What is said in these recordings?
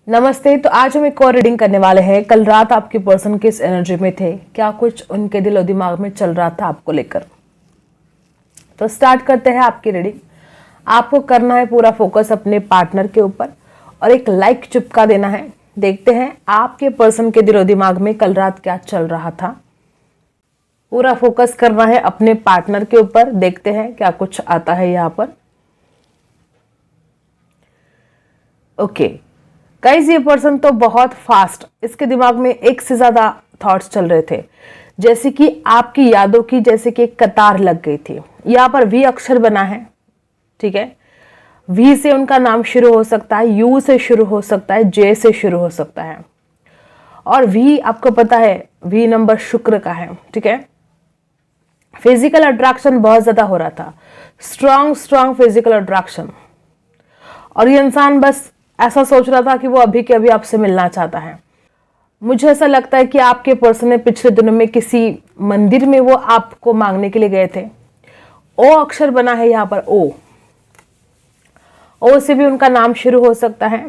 नमस्ते। तो आज हम एक और रीडिंग करने वाले हैं। कल रात आपके पर्सन किस एनर्जी में थे, क्या कुछ उनके दिल और दिमाग में चल रहा था आपको लेकर। तो स्टार्ट करते हैं आपकी रीडिंग। आपको करना है पूरा फोकस अपने पार्टनर के ऊपर और एक लाइक चिपका देना है। देखते हैं आपके पर्सन के दिल और दिमाग में कल रात क्या चल रहा था। पूरा फोकस करना है अपने पार्टनर के ऊपर। देखते हैं क्या कुछ आता है यहाँ पर। ओके गाइस, ये पर्सन तो बहुत फास्ट, इसके दिमाग में एक से ज्यादा थॉट्स चल रहे थे, जैसे कि आपकी यादों की जैसे कि एक कतार लग गई थी। यहाँ पर वी अक्षर बना है, ठीक है। वी से उनका नाम शुरू हो सकता है, यू से शुरू हो सकता है, जे से शुरू हो सकता है। और वी आपको पता है वी नंबर शुक्र का है, ठीक है। फिजिकल अट्रैक्शन बहुत ज्यादा हो रहा था, स्ट्रॉन्ग फिजिकल अट्रैक्शन। और ये इंसान बस ऐसा सोच रहा था कि वो अभी के अभी आपसे मिलना चाहता है। मुझे ऐसा लगता है कि आपके पर्सन ने पिछले दिनों में किसी मंदिर में वो आपको मांगने के लिए गए थे। ओ अक्षर बना है यहाँ पर, ओ से भी उनका नाम शुरू हो सकता है।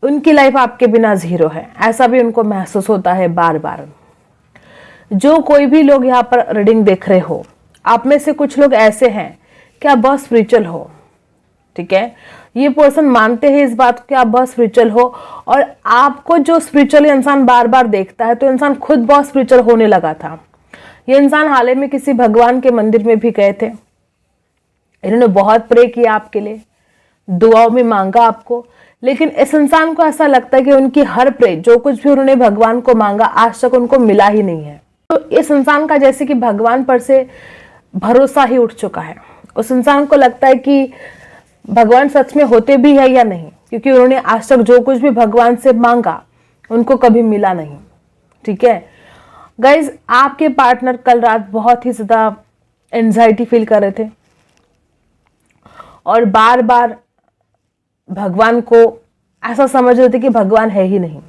उनकी लाइफ आपके बिना जीरो है, ऐसा भी उनको महसूस होता है बार बार। जो कोई भी लोग यहाँ पर रीडिंग देख रहे हो, आप में से कुछ लोग ऐसे हैं कि आप बहुत स्पिरिचुअल हो, ठीक है। ये पर्सन मानते हैं इस बात कि आप बहुत स्पिरिचुअल हो, और आपको जो स्पिरिचुअल इंसान बार बार देखता है तो इंसान खुद बहुत स्पिरिचुअल होने लगा था। ये इंसान हाल ही में किसी भगवान के मंदिर में भी गए थे। इन्होंने बहुत प्रे किया आपके लिए, दुआओं में मांगा आपको, लेकिन इस इंसान को ऐसा लगता है कि उनकी हर प्रे, जो कुछ भी उन्होंने भगवान को मांगा, आज तक उनको मिला ही नहीं है। तो इस इंसान का जैसे कि भगवान पर से भरोसा ही उठ चुका है। उस इंसान को लगता है कि भगवान सच में होते भी है या नहीं, क्योंकि उन्होंने आज तक जो कुछ भी भगवान से मांगा उनको कभी मिला नहीं, ठीक है। गाइज, आपके पार्टनर कल रात बहुत ही ज्यादा एंजाइटी फील कर रहे थे और बार बार भगवान को ऐसा समझ रहे थे कि भगवान है ही नहीं।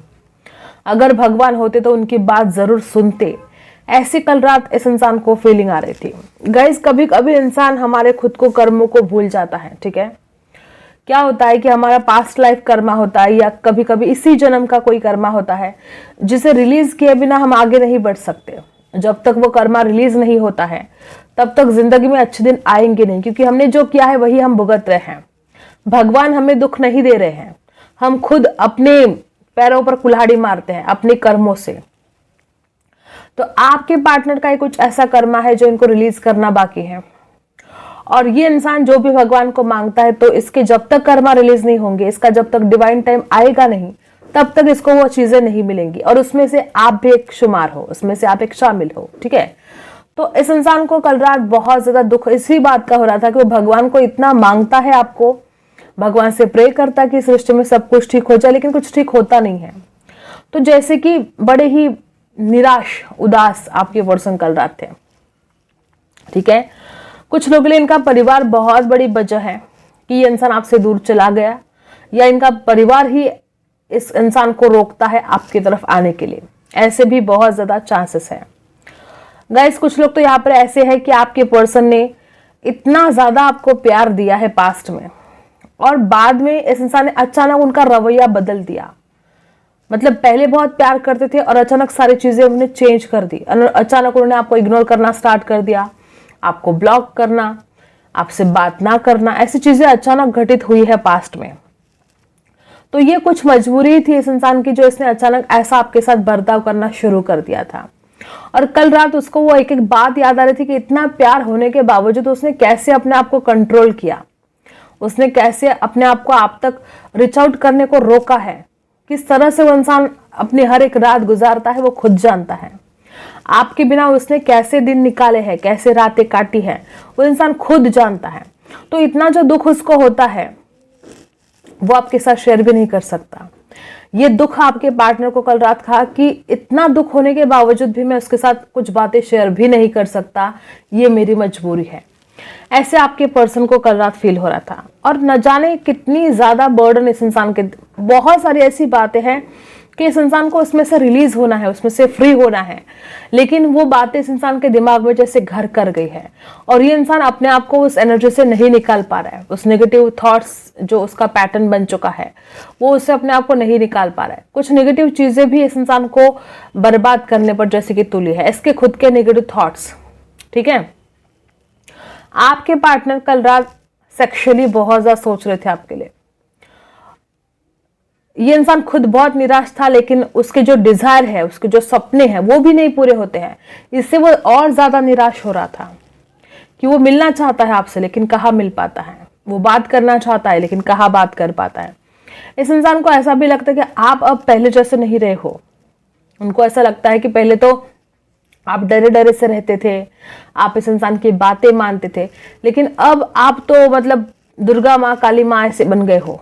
अगर भगवान होते तो उनकी बात जरूर सुनते, ऐसी कल रात इस इंसान को फीलिंग आ रही थी। गाइज, कभी कभी इंसान हमारे खुद को कर्मों को भूल जाता है, ठीक है। क्या होता है कि हमारा पास्ट लाइफ कर्मा होता है, या कभी कभी इसी जन्म का कोई कर्मा होता है जिसे रिलीज किए बिना हम आगे नहीं बढ़ सकते। जब तक वो कर्मा रिलीज नहीं होता है तब तक जिंदगी में अच्छे दिन आएंगे नहीं, क्योंकि हमने जो किया है वही हम भुगत रहे हैं। भगवान हमें दुख नहीं दे रहे हैं, हम खुद अपने पैरों पर कुल्हाड़ी मारते हैं अपने कर्मों से। तो आपके पार्टनर का कुछ ऐसा कर्मा है जो इनको रिलीज करना बाकी है, और ये इंसान जो भी भगवान को मांगता है, तो इसके जब तक कर्मा रिलीज नहीं होंगे, इसका जब तक डिवाइन टाइम आएगा नहीं, तब तक इसको वो चीजें नहीं मिलेंगी। और उसमें से आप भी एक शुमार हो, उसमें से आप एक शामिल हो, ठीक है। तो इस इंसान को कल रात बहुत ज्यादा दुख इसी बात का हो रहा था कि वो भगवान को इतना मांगता है, आपको भगवान से प्रे करता कि सृष्टि में सब कुछ ठीक हो जाए, लेकिन कुछ ठीक होता नहीं है। तो जैसे कि बड़े ही निराश उदास आपके पर्सन कल रात थे, ठीक है। कुछ लोगों के लिए इनका परिवार बहुत बड़ी वजह है कि ये इंसान आपसे दूर चला गया, या इनका परिवार ही इस इंसान को रोकता है आपकी तरफ आने के लिए। ऐसे भी बहुत ज्यादा चांसेस है। गाइस, कुछ लोग तो यहाँ पर ऐसे हैं कि आपके पर्सन ने इतना ज्यादा आपको प्यार दिया है पास्ट में, और बाद में इस इंसान ने अचानक उनका रवैया बदल दिया। मतलब पहले बहुत प्यार करते थे और अचानक सारी चीजें उन्होंने चेंज कर दी। अचानक उन्होंने आपको इग्नोर करना स्टार्ट कर दिया, आपको ब्लॉक करना, आपसे बात ना करना, ऐसी चीजें अचानक घटित हुई है पास्ट में। तो ये कुछ मजबूरी थी इस इंसान की, जो इसने अचानक ऐसा आपके साथ बर्ताव करना शुरू कर दिया था। और कल रात उसको वो एक एक बात याद आ रही थी कि इतना प्यार होने के बावजूद उसने कैसे अपने आप को कंट्रोल किया, उसने कैसे अपने आप को आप तक रीच आउट करने को रोका है। किस तरह से वो इंसान अपनी हर एक रात गुजारता है वो खुद जानता है। आपके बिना उसने कैसे दिन निकाले हैं, कैसे रातें काटी हैं, वो इंसान खुद जानता है। तो इतना जो दुख उसको होता है वो आपके साथ शेयर भी नहीं कर सकता। ये दुख आपके पार्टनर को कल रात कहा कि इतना दुख होने के बावजूद भी मैं उसके साथ कुछ बातें शेयर भी नहीं कर सकता, ये मेरी मजबूरी है। ऐसे आपके पर्सन को कल रात फील हो रहा था, और न जाने कितनी ज्यादा बर्डन इस इंसान के। बहुत सारी ऐसी बातें हैं कि इस इंसान को उसमें से रिलीज होना है, उसमें से फ्री होना है, लेकिन वो बातें इस इंसान के दिमाग में जैसे घर कर गई है और ये इंसान अपने आप को उस एनर्जी से नहीं निकाल पा रहा है। उस नेगेटिव थॉट्स जो उसका पैटर्न बन चुका है वो उससे अपने आप को नहीं निकाल पा रहा है। कुछ नेगेटिव चीजें भी इस इंसान को बर्बाद करने पर जैसे कि तुली है, इसके खुद के नेगेटिव थॉट्स। ठीक है, आपके पार्टनर कल रात सेक्सुअली बहुत ज्यादा सोच रहे थे आपके लिए। ये इंसान खुद बहुत निराश था, लेकिन उसके जो डिजायर है, उसके जो सपने हैं वो भी नहीं पूरे होते हैं। इससे वो और ज्यादा निराश हो रहा था कि वो मिलना चाहता है आपसे लेकिन कहाँ मिल पाता है, वो बात करना चाहता है लेकिन कहाँ बात कर पाता है। इस इंसान को ऐसा भी लगता है कि आप अब पहले जैसे नहीं रहे हो। उनको ऐसा लगता है कि पहले तो आप डरे डरे से रहते थे, आप इस इंसान की बातें मानते थे, लेकिन अब आप तो मतलब दुर्गा माँ काली माँ ऐसे बन गए हो।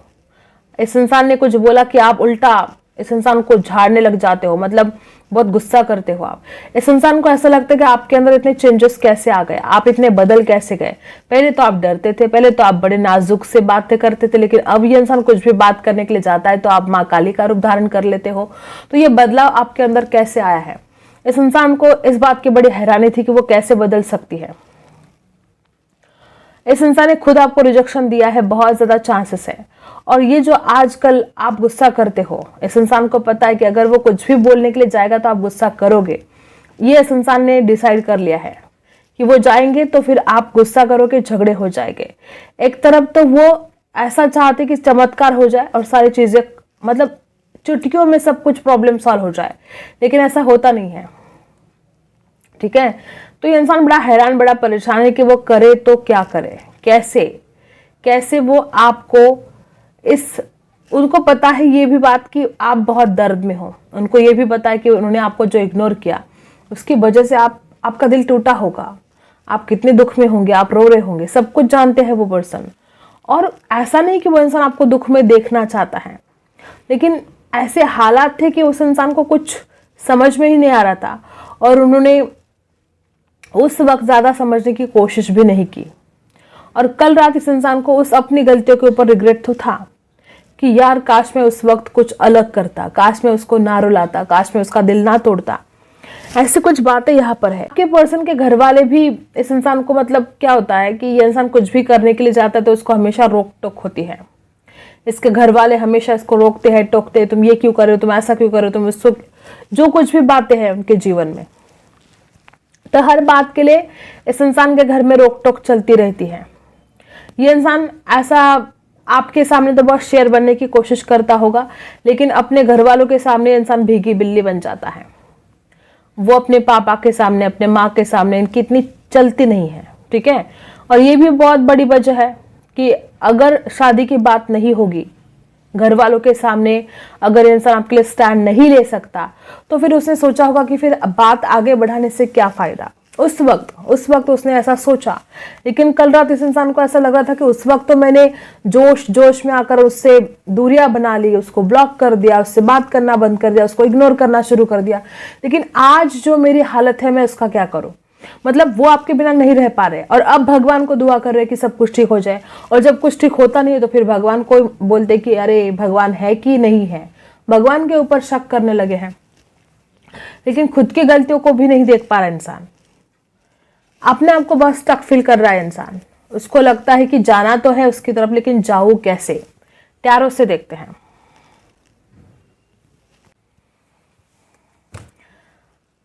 इस इंसान ने कुछ बोला कि आप उल्टा इस इंसान को झाड़ने लग जाते हो, मतलब बहुत गुस्सा करते हो आप। इस इंसान को ऐसा लगता है कि आपके अंदर इतने चेंजेस कैसे आ गए, आप इतने बदल कैसे गए। पहले तो आप डरते थे, पहले तो आप बड़े नाजुक से बातें करते थे, लेकिन अब ये इंसान कुछ भी बात करने के लिए जाता है तो आप माँ काली का रूप धारण कर लेते हो। तो ये बदलाव आपके अंदर कैसे आया है, इस इंसान को इस बात की बड़ी हैरानी थी कि वो कैसे बदल सकती है। इस इंसान ने खुद आपको रिजेक्शन दिया है, बहुत ज्यादा चांसेस है। और ये जो आजकल आप गुस्सा करते हो, इस इंसान को पता है कि अगर वो कुछ भी बोलने के लिए जाएगा तो आप गुस्सा करोगे। ये इस इंसान ने डिसाइड कर लिया है कि वो जाएंगे तो फिर आप गुस्सा करोगे, झगड़े हो जाएंगे। एक तरफ तो वो ऐसा चाहते कि चमत्कार हो जाए और सारी चीजें मतलब चुटकियों में सब कुछ प्रॉब्लम सॉल्व हो जाए, लेकिन ऐसा होता नहीं है। ठीक है, तो ये इंसान बड़ा हैरान, बड़ा परेशान है कि वो करे तो क्या करे, कैसे कैसे वो आपको उनको पता है ये भी बात कि आप बहुत दर्द में हो। उनको ये भी पता है कि उन्होंने आपको जो इग्नोर किया उसकी वजह से आपका दिल टूटा होगा, आप कितने दुख में होंगे, आप रो रहे होंगे, सब कुछ जानते हैं वो पर्सन। और ऐसा नहीं कि वो इंसान आपको दुख में देखना चाहता है, लेकिन ऐसे हालात थे कि उस इंसान को कुछ समझ में ही नहीं आ रहा था और उन्होंने उस वक्त ज्यादा समझने की कोशिश भी नहीं की। और कल रात इस इंसान को उस अपनी गलतियों के ऊपर रिग्रेट तो था कि यार काश मैं उस वक्त कुछ अलग करता, काश मैं उसको ना रुलाता, काश मैं उसका दिल ना तोड़ता। ऐसी कुछ बातें यहाँ पर है कि पर्सन के घर वाले भी इस इंसान को मतलब क्या होता है कि ये इंसान कुछ भी करने के लिए जाता है तो उसको हमेशा रोक टोक होती है। इसके घर वाले हमेशा इसको रोकते हैं, टोकते हैं, तुम ये क्यों कर रहे हो, तुम ऐसा क्यों कर रहे हो, तुम इसको जो कुछ भी बातें हैं उनके जीवन में, तो हर बात के लिए इस इंसान के घर में रोक टोक चलती रहती है। ये इंसान ऐसा आपके सामने तो बहुत शेर बनने की कोशिश करता होगा, लेकिन अपने घर वालों के सामने इंसान भीगी बिल्ली बन जाता है। वो अपने पापा के सामने, अपने माँ के सामने इनकी इतनी चलती नहीं है। ठीक है, और ये भी बहुत बड़ी वजह है कि अगर शादी की बात नहीं होगी, घर वालों के सामने अगर इंसान आपके लिए स्टैंड नहीं ले सकता, तो फिर उसने सोचा होगा कि फिर बात आगे बढ़ाने से क्या फायदा। उस वक्त उसने ऐसा सोचा, लेकिन कल रात इस इंसान को ऐसा लग रहा था कि उस वक्त तो मैंने जोश में आकर उससे दूरियां बना ली, उसको ब्लॉक कर दिया, उससे बात करना बंद कर दिया, उसको इग्नोर करना शुरू कर दिया। लेकिन आज जो मेरी हालत है मैं उसका क्या करूं, मतलब वो आपके बिना नहीं रह पा रहे और अब भगवान को दुआ कर रहे कि सब कुछ ठीक हो जाए। और जब कुछ ठीक होता नहीं है तो फिर भगवान को बोलते कि अरे भगवान है कि नहीं है, भगवान के ऊपर शक करने लगे हैं। लेकिन खुद की गलतियों को भी नहीं देख पा रहा इंसान, अपने आप को बस स्टक फील कर रहा है इंसान। उसको लगता है कि जाना तो है उसकी तरफ, लेकिन जाऊं कैसे। प्यारों से देखते हैं।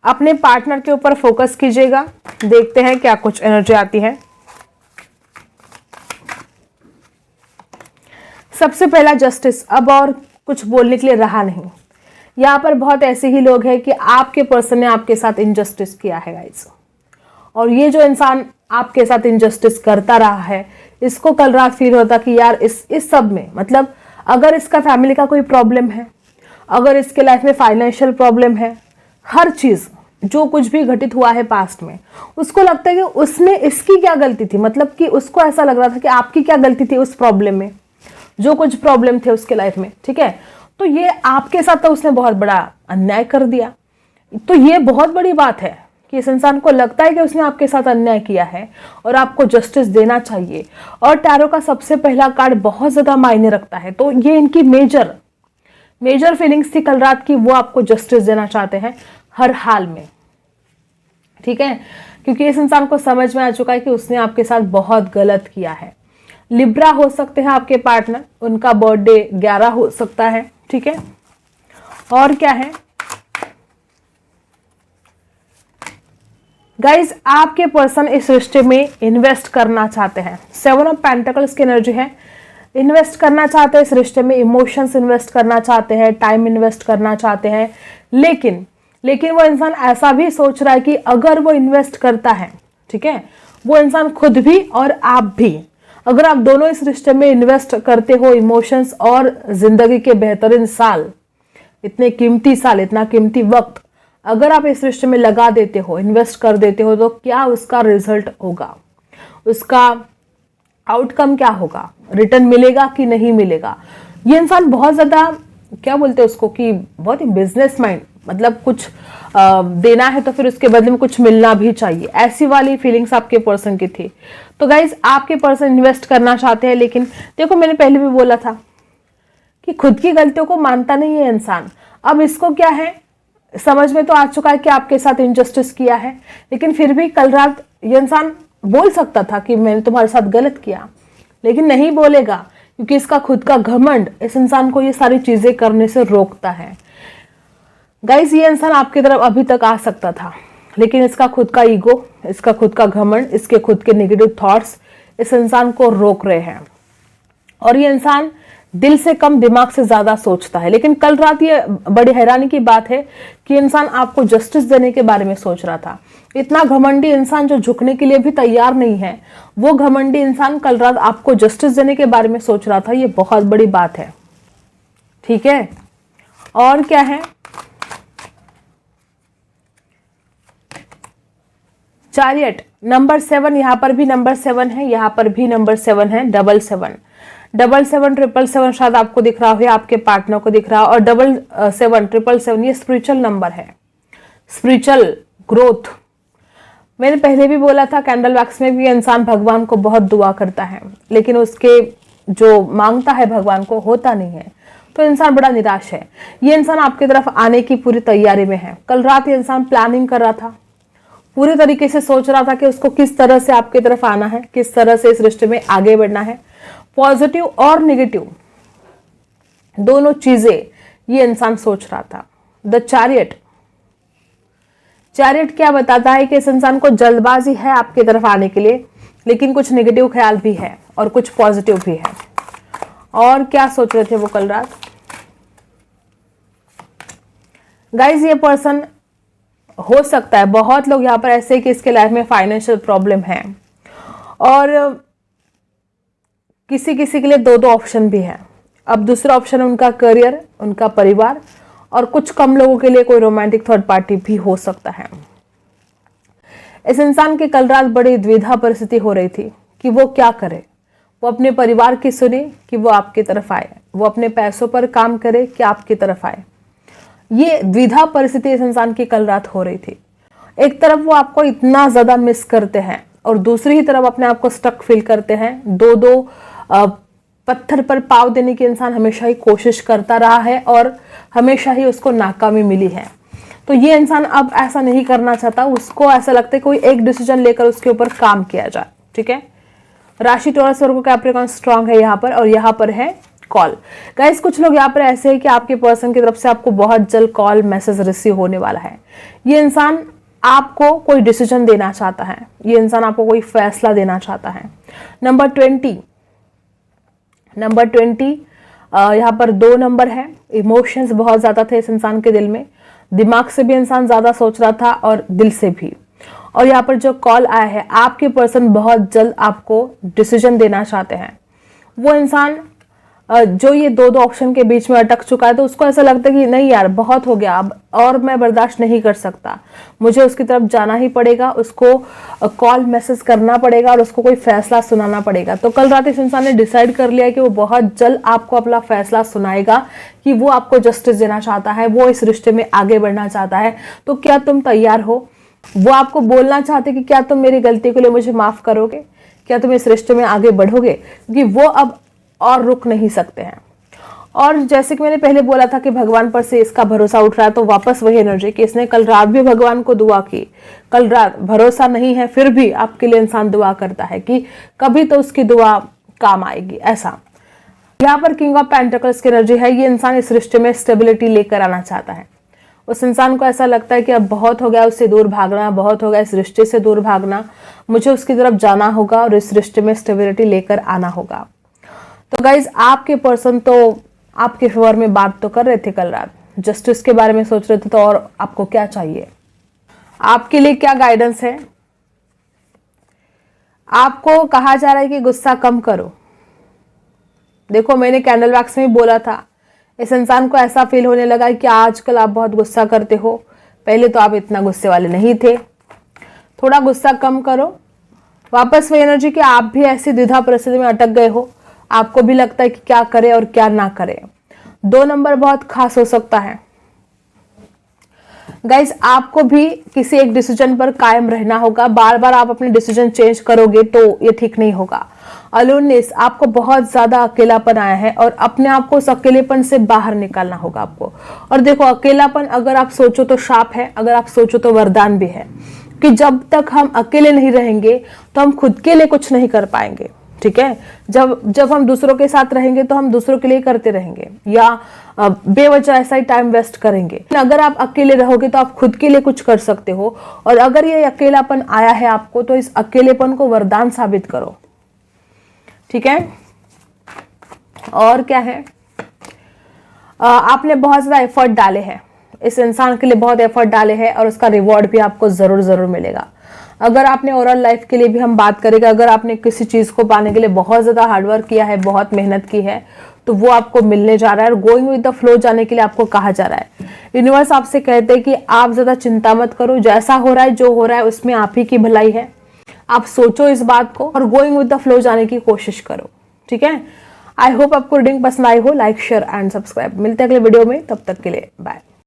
अपने पार्टनर के ऊपर फोकस कीजिएगा, देखते हैं क्या कुछ एनर्जी आती है। सबसे पहला जस्टिस, अब और कुछ बोलने के लिए रहा नहीं। यहाँ पर बहुत ऐसे ही लोग हैं कि आपके पर्सन ने आपके साथ इनजस्टिस किया है गाइस, और ये जो इंसान आपके साथ इनजस्टिस करता रहा है, इसको कल रात फील होता कि यार इस सब में मतलब अगर इसका फैमिली का कोई प्रॉब्लम है, अगर इसके लाइफ में फाइनेंशियल प्रॉब्लम है, हर चीज जो कुछ भी घटित हुआ है पास्ट में, उसको लगता है कि उसमें इसकी क्या गलती थी। मतलब कि उसको ऐसा लग रहा था कि आपकी क्या गलती थी उस प्रॉब्लम में, जो कुछ प्रॉब्लम थे उसके लाइफ में। ठीक है, तो ये आपके साथ तो उसने बहुत बड़ा अन्याय कर दिया। तो ये बहुत बड़ी बात है कि इस इंसान को लगता है कि उसने आपके साथ अन्याय किया है और आपको जस्टिस देना चाहिए। और टैरो का सबसे पहला कार्ड बहुत ज्यादा मायने रखता है, तो ये इनकी मेजर फीलिंग्स थी कल रात की, वो आपको जस्टिस देना चाहते हैं हर हाल में, ठीक है, क्योंकि इस इंसान को समझ में आ चुका है कि उसने आपके साथ बहुत गलत किया है। लिब्रा हो सकते हैं आपके पार्टनर, उनका बर्थडे 11 हो सकता है, ठीक है। और क्या है गाइज, आपके पर्सन इस रिश्ते में इन्वेस्ट करना चाहते हैं। 7 ऑफ पेंटिकल्स की एनर्जी है, इन्वेस्ट करना चाहते हैं इस रिश्ते में, इमोशंस इन्वेस्ट करना चाहते हैं, टाइम इन्वेस्ट करना चाहते हैं, लेकिन वो इंसान ऐसा भी सोच रहा है कि अगर वो इन्वेस्ट करता है, ठीक है, वो इंसान खुद भी और आप भी, अगर आप दोनों इस रिश्ते में इन्वेस्ट करते हो इमोशंस और जिंदगी के बेहतरीन साल, इतने कीमती साल, इतना कीमती वक्त अगर आप इस रिश्ते में लगा देते हो, इन्वेस्ट कर देते हो, तो क्या उसका रिजल्ट होगा, उसका आउटकम क्या होगा, रिटर्न मिलेगा कि नहीं मिलेगा। ये इंसान बहुत ज़्यादा क्या बोलते हैं उसको कि बहुत ही बिजनेस माइंड, मतलब कुछ देना है तो फिर उसके बदले में कुछ मिलना भी चाहिए, ऐसी वाली फीलिंग्स आपके पर्सन की थी। तो गाइज आपके पर्सन इन्वेस्ट करना चाहते हैं, लेकिन देखो मैंने पहले भी बोला था कि खुद की गलतियों को मानता नहीं है इंसान। अब इसको क्या है, समझ में तो आ चुका है कि आपके साथ इनजस्टिस किया है, लेकिन फिर भी कल रात ये इंसान बोल सकता था कि मैंने तुम्हारे साथ गलत किया, लेकिन नहीं बोलेगा क्योंकि इसका खुद का घमंड इस इंसान को ये सारी चीजें करने से रोकता है। गाइस ये इंसान आपकी तरफ अभी तक आ सकता था, लेकिन इसका खुद का ईगो, इसका खुद का घमंड, इसके खुद के नेगेटिव थॉट्स इस इंसान को रोक रहे हैं। और ये इंसान दिल से कम दिमाग से ज्यादा सोचता है। लेकिन कल रात ये बड़ी हैरानी की बात है कि इंसान आपको जस्टिस देने के बारे में सोच रहा था। इतना घमंडी इंसान जो झुकने के लिए भी तैयार नहीं है, वो घमंडी इंसान कल रात आपको जस्टिस देने के बारे में सोच रहा था। ये बहुत बड़ी बात है, ठीक है। और क्या है, चैरियट नंबर 7, यहां पर भी नंबर 7 है, यहां पर भी नंबर 7 है, 777 777 शायद आपको दिख रहा हो, आपके पार्टनर को दिख रहा हो। और 777 ये स्पिरिचुअल नंबर है, स्पिरिचुअल ग्रोथ। मैंने पहले भी बोला था कैंडल वैक्स में भी, इंसान भगवान को बहुत दुआ करता है, लेकिन उसके जो मांगता है भगवान को होता नहीं है, तो इंसान बड़ा निराश है। ये इंसान आपकी तरफ आने की पूरी तैयारी में है। कल रात ये इंसान प्लानिंग कर रहा था, पूरी तरीके से सोच रहा था कि उसको किस तरह से आपकी तरफ आना है, किस तरह से इस रिश्ते में आगे बढ़ना है। पॉजिटिव और नेगेटिव दोनों चीजें ये इंसान सोच रहा था। द चैरियट, चैरियट क्या बताता है कि इस इंसान को जल्दबाजी है आपकी तरफ आने के लिए, लेकिन कुछ नेगेटिव ख्याल भी है और कुछ पॉजिटिव भी है। और क्या सोच रहे थे वो कल रात, गाइज ये पर्सन हो सकता है, बहुत लोग यहाँ पर ऐसे कि इसके लाइफ में फाइनेंशियल प्रॉब्लम है, और किसी किसी के लिए दो दो ऑप्शन भी है। अब दूसरा ऑप्शन है उनका करियर, उनका परिवार, और कुछ कम लोगों के लिए कोई रोमांटिक थर्ड पार्टी भी हो सकता है। इस इंसान की कल रात बड़ी द्विधा परिस्थिति हो रही थी कि वो क्या करे। वो अपने परिवार की सुने कि वो आपकी तरफ आए, वो अपने पैसों पर काम करे कि आपकी तरफ आए। ये द्विधा परिस्थिति इस इंसान की कल रात हो रही थी। एक तरफ वो आपको इतना ज्यादा मिस करते हैं और दूसरी ही तरफ अपने आप को स्टक फील करते हैं। दो दो पत्थर पर पाव देने की इंसान हमेशा ही कोशिश करता रहा है और हमेशा ही उसको नाकामी मिली है। तो ये इंसान अब ऐसा नहीं करना चाहता, उसको ऐसा लगता है कोई एक डिसीजन लेकर उसके ऊपर काम किया जाए, ठीक है। राशि टॉरस, वर्गो, कैप्रिकॉर्न स्ट्रांग है यहाँ पर, और यहाँ पर है कॉल। गाइस कुछ लोग यहाँ पर ऐसे हैं कि आपके पर्सन की तरफ से आपको बहुत जल्द कॉल मैसेज रिसीव होने वाला है। ये इंसान आपको कोई डिसीजन देना चाहता है, ये इंसान आपको कोई फैसला देना चाहता है। नंबर 20 यहाँ पर 2 नंबर है। इमोशंस बहुत ज्यादा थे इस इंसान के दिल में, दिमाग से भी इंसान ज्यादा सोच रहा था और दिल से भी। और यहाँ पर जो कॉल आया है, आपके पर्सन बहुत जल्द आपको डिसीजन देना चाहते हैं। वो इंसान जो ये दो ऑप्शन के बीच में अटक चुका है, तो उसको ऐसा लगता है कि नहीं यार बहुत हो गया, अब और मैं बर्दाश्त नहीं कर सकता, मुझे उसकी तरफ जाना ही पड़ेगा, उसको कॉल मैसेज करना पड़ेगा और उसको कोई फैसला सुनाना पड़ेगा। तो कल रात इस इंसान ने डिसाइड कर लिया कि वो बहुत जल्द आपको अपना फैसला सुनाएगा कि वो आपको जस्टिस देना चाहता है, वो इस रिश्ते में आगे बढ़ना चाहता है। तो क्या तुम तैयार हो? वो आपको बोलना चाहते कि क्या तुम मेरी गलती के लिए मुझे माफ करोगे, क्या तुम इस रिश्ते में आगे बढ़ोगे, क्योंकि वो अब और रुक नहीं सकते हैं। और जैसे कि मैंने पहले बोला था कि भगवान पर से इसका भरोसा उठ रहा है, तो वापस वही एनर्जी कि इसने कल रात भी भगवान को दुआ की, कल रात भरोसा नहीं है फिर भी आपके लिए इंसान दुआ करता है कि कभी तो उसकी दुआ काम आएगी। ऐसा यहाँ पर किंग ऑफ पेंटिकल्स की एनर्जी है। ये इंसान इस रिश्ते में स्टेबिलिटी लेकर आना चाहता है। उस इंसान को ऐसा लगता है कि अब बहुत हो गया उससे दूर भागना, बहुत हो गया इस रिश्ते से दूर भागना, मुझे उसकी तरफ जाना होगा और इस रिश्ते में स्टेबिलिटी लेकर आना होगा। तो गाइज आपके पर्सन तो आपके फेवर में बात तो कर रहे थे कल रात, जस्टिस के बारे में सोच रहे थे, तो और आपको क्या चाहिए, आपके लिए क्या गाइडेंस है? आपको कहा जा रहा है कि गुस्सा कम करो। देखो मैंने कैंडल वैक्स में बोला था, इस इंसान को ऐसा फील होने लगा कि आजकल आप बहुत गुस्सा करते हो, पहले तो आप इतना गुस्से वाले नहीं थे, थोड़ा गुस्सा कम करो। वापस वही एनर्जी कि आप भी ऐसी द्विधा परिस्थिति में अटक गए हो, आपको भी लगता है कि क्या करें और क्या ना करें। 2 नंबर बहुत खास हो सकता है गाइज, आपको भी किसी एक डिसीजन पर कायम रहना होगा। बार बार आप अपने डिसीजन चेंज करोगे तो ये ठीक नहीं होगा। अलोननेस, आपको बहुत ज्यादा अकेलापन आया है और अपने आप को उस अकेलेपन से बाहर निकालना होगा आपको। और देखो अकेलापन अगर आप सोचो तो शाप है, अगर आप सोचो तो वरदान भी है, कि जब तक हम अकेले नहीं रहेंगे तो हम खुद के लिए कुछ नहीं कर पाएंगे। ठीक है, जब हम दूसरों के साथ रहेंगे तो हम दूसरों के लिए करते रहेंगे या बेवजह ऐसा ही टाइम वेस्ट करेंगे। अगर आप अकेले रहोगे तो आप खुद के लिए कुछ कर सकते हो। और अगर ये अकेलापन आया है आपको तो इस अकेलेपन को वरदान साबित करो। ठीक है, और क्या है, आपने बहुत ज्यादा एफर्ट डाले हैं, इस इंसान के लिए बहुत एफर्ट डाले हैं और उसका रिवॉर्ड भी आपको जरूर मिलेगा। अगर आपने ओवरऑल लाइफ के लिए भी हम बात करेंगे, अगर आपने किसी चीज को पाने के लिए बहुत ज्यादा हार्डवर्क किया है, बहुत मेहनत की है, तो वो आपको मिलने जा रहा है। और गोइंग विद द फ्लो जाने के लिए आपको कहा जा रहा है। यूनिवर्स आपसे कहते हैं कि आप ज्यादा चिंता मत करो, जैसा हो रहा है जो हो रहा है उसमें आप ही की भलाई है। आप सोचो इस बात को और गोइंग विद द फ्लो जाने की कोशिश करो। ठीक है, आई होप आपको रीडिंग पसंद आई हो। Like share and subscribe. मिलते हैं अगले वीडियो में, तब तक के लिए बाय।